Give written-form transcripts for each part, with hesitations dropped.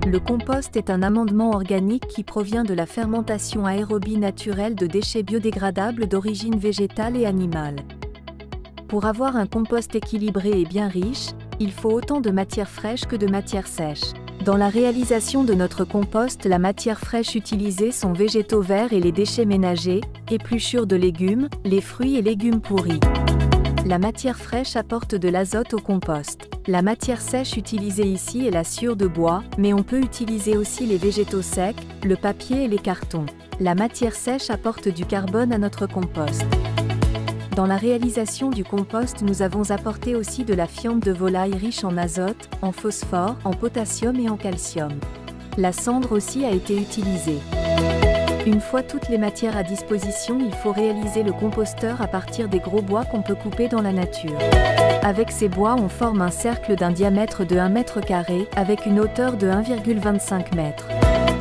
Le compost est un amendement organique qui provient de la fermentation aérobie naturelle de déchets biodégradables d'origine végétale et animale. Pour avoir un compost équilibré et bien riche, il faut autant de matière fraîche que de matière sèche. Dans la réalisation de notre compost, la matière fraîche utilisée sont végétaux verts et les déchets ménagers, épluchures de légumes, les fruits et légumes pourris. La matière fraîche apporte de l'azote au compost. La matière sèche utilisée ici est la sciure de bois, mais on peut utiliser aussi les végétaux secs, le papier et les cartons. La matière sèche apporte du carbone à notre compost. Dans la réalisation du compost, nous avons apporté aussi de la fiente de volaille riche en azote, en phosphore, en potassium et en calcium. La cendre aussi a été utilisée. Une fois toutes les matières à disposition, il faut réaliser le composteur à partir des gros bois qu'on peut couper dans la nature. Avec ces bois, on forme un cercle d'un diamètre de 1 mètre carré, avec une hauteur de 1,25 m.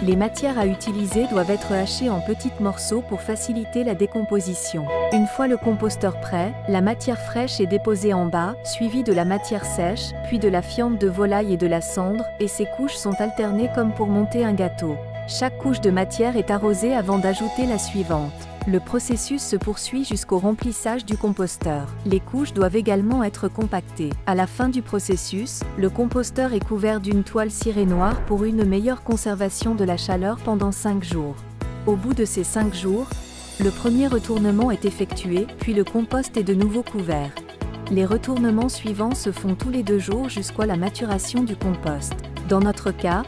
Les matières à utiliser doivent être hachées en petits morceaux pour faciliter la décomposition. Une fois le composteur prêt, la matière fraîche est déposée en bas, suivie de la matière sèche, puis de la fiente de volaille et de la cendre, et ces couches sont alternées comme pour monter un gâteau. Chaque couche de matière est arrosée avant d'ajouter la suivante. Le processus se poursuit jusqu'au remplissage du composteur. Les couches doivent également être compactées. À la fin du processus, le composteur est couvert d'une toile cirée noire pour une meilleure conservation de la chaleur pendant 5 jours. Au bout de ces 5 jours, le premier retournement est effectué, puis le compost est de nouveau couvert. Les retournements suivants se font tous les 2 jours jusqu'à la maturation du compost. Dans notre cas,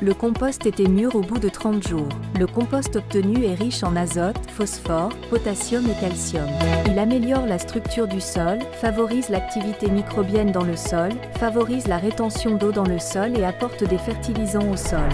le compost était mûr au bout de 30 jours. Le compost obtenu est riche en azote, phosphore, potassium et calcium. Il améliore la structure du sol, favorise l'activité microbienne dans le sol, favorise la rétention d'eau dans le sol et apporte des fertilisants au sol.